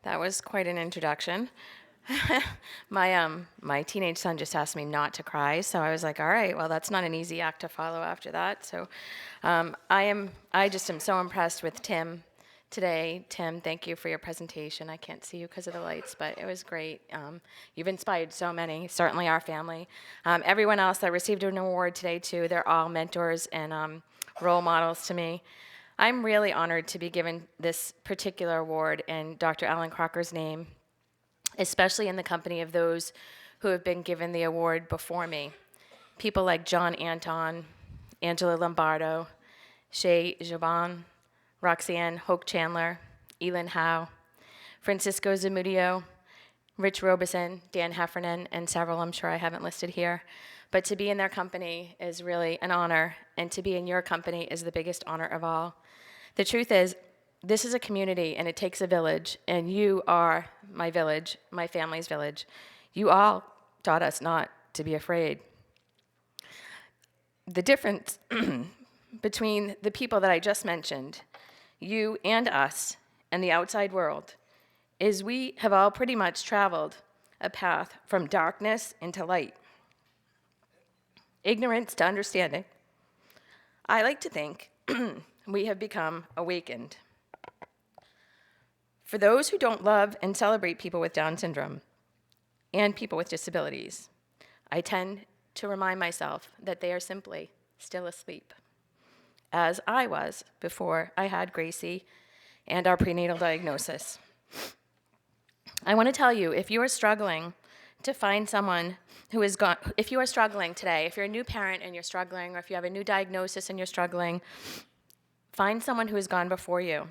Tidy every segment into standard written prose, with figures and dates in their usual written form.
That was quite an introduction. My teenage son just asked me not to cry, so I was like, all right, well, that's not an easy act to follow after that. So I just am so impressed with Tim today. Tim, thank you for your presentation. I can't see you because of the lights, but it was great. You've inspired so many, certainly our family. Everyone else that received an award today too, they're all mentors and role models to me. I'm really honored to be given this particular award in Dr. Alan Crocker's name, especially in the company of those who have been given the award before me. People like John Anton, Angela Lombardo, Shay Jaban, Roxanne Hoke Chandler, Elin Howe, Francisco Zamudio, Rich Robeson, Dan Heffernan, and several I'm sure I haven't listed here. But to be in their company is really an honor, and to be in your company is the biggest honor of all. The truth is, this is a community, and it takes a village, and you are my village, my family's village. You all taught us not to be afraid. The difference between the people that I just mentioned, you and us, and the outside world, is we have all pretty much traveled a path from darkness into light, ignorance to understanding. I like to think we have become awakened. For those who don't love and celebrate people with Down syndrome and people with disabilities, I tend to remind myself that they are simply still asleep, as I was before I had Gracie and our prenatal diagnosis. I want to tell you, if you are struggling to find someone who is gone, if you are struggling today, if you're a new parent and you're struggling, or if you have a new diagnosis and you're struggling, find someone who has gone before you.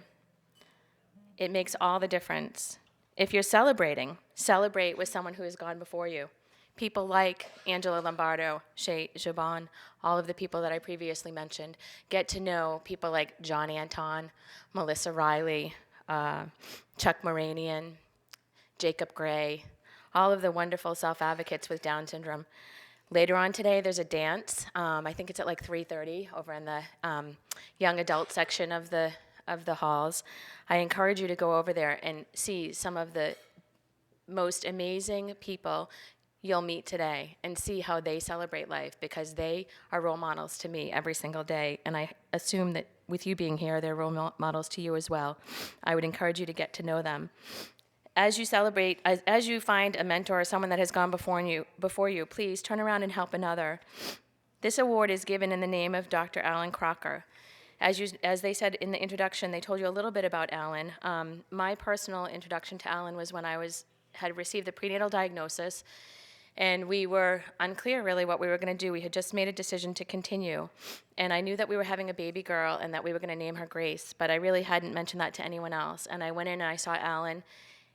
It makes all the difference. If you're celebrating, celebrate with someone who has gone before you. People like Angela Lombardo, Shay Jaban, all of the people that I previously mentioned. Get to know people like John Anton, Melissa Riley, Chuck Moranian, Jacob Gray, all of the wonderful self-advocates with Down syndrome. Later on today, there's a dance. I think it's at like 3:30 over in the young adult section of the halls. I encourage you to go over there and see some of the most amazing people you'll meet today and see how they celebrate life, because they are role models to me every single day, and I assume that with you being here, they're role models to you as well. I would encourage you to get to know them. As you celebrate, as you find a mentor or someone that has gone before you, please turn around and help another. This award is given in the name of Dr. Alan Crocker. As they said in the introduction, they told you a little bit about Alan. My personal introduction to Alan was when I had received the prenatal diagnosis, and we were unclear really what we were going to do. We had just made a decision to continue, and I knew that we were having a baby girl and that we were going to name her Grace, but I really hadn't mentioned that to anyone else. And I went in and I saw Alan,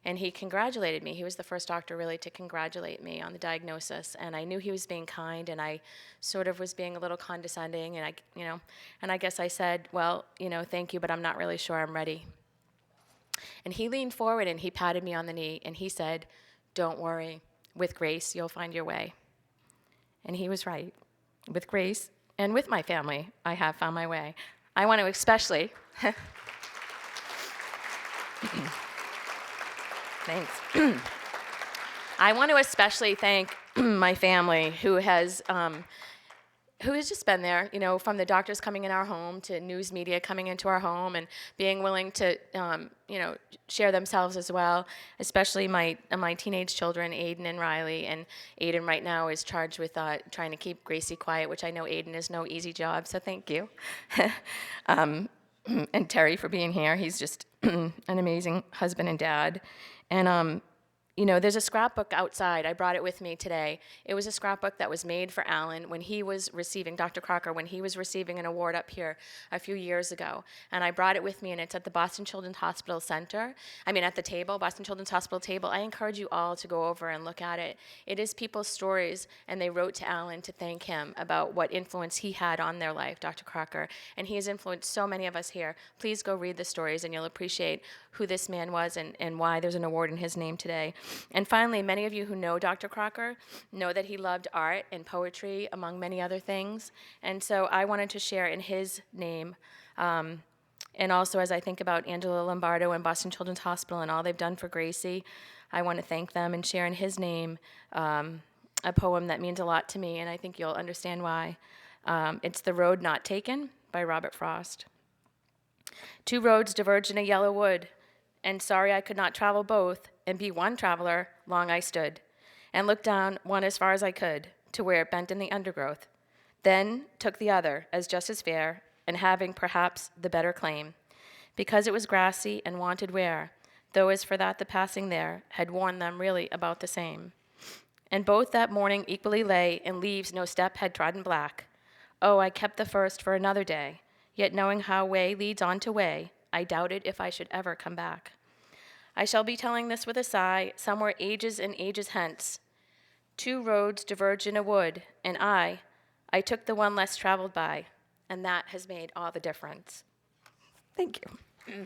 and he congratulated me. He was the first doctor really to congratulate me on the diagnosis, and I knew he was being kind, and I sort of was being a little condescending, and I guess I said, well, thank you, but I'm not really sure I'm ready. And he leaned forward and he patted me on the knee and he said, don't worry, with grace you'll find your way. And he was right. With grace and with my family, I have found my way. I want to especially Thanks. I want to especially thank my family who has just been there, from the doctors coming in our home to news media coming into our home and being willing to, share themselves as well, especially my teenage children, Aiden and Riley. And Aiden right now is charged with trying to keep Gracie quiet, which I know Aiden is no easy job, so thank you. And Terry for being here. He's just an amazing husband and dad. And there's a scrapbook outside. I brought it with me today. It was a scrapbook that was made for Alan when he was receiving, Dr. Crocker, when he was receiving an award up here a few years ago. And I brought it with me, and it's at the Boston Children's Hospital Center. At the table, Boston Children's Hospital table. I encourage you all to go over and look at it. It is people's stories, and they wrote to Alan to thank him about what influence he had on their life, Dr. Crocker. And he has influenced so many of us here. Please go read the stories, and you'll appreciate who this man was and why there's an award in his name today. And finally, many of you who know Dr. Crocker know that he loved art and poetry, among many other things. And so I wanted to share in his name And also, as I think about Angela Lombardo and Boston Children's Hospital and all they've done for Gracie, I want to thank them and share in his name a poem that means a lot to me, and I think you'll understand why. It's The Road Not Taken by Robert Frost. Two roads diverged in a yellow wood, and sorry I could not travel both, and be one traveler, long I stood, and looked down one as far as I could, to where it bent in the undergrowth. Then took the other, as just as fair, and having perhaps the better claim, because it was grassy and wanted wear, though as for that the passing there had worn them really about the same. And both that morning equally lay in leaves no step had trodden black. Oh, I kept the first for another day, yet knowing how way leads on to way, I doubted if I should ever come back. I shall be telling this with a sigh, somewhere ages and ages hence. Two roads diverged in a wood, and I took the one less traveled by, and that has made all the difference. Thank you.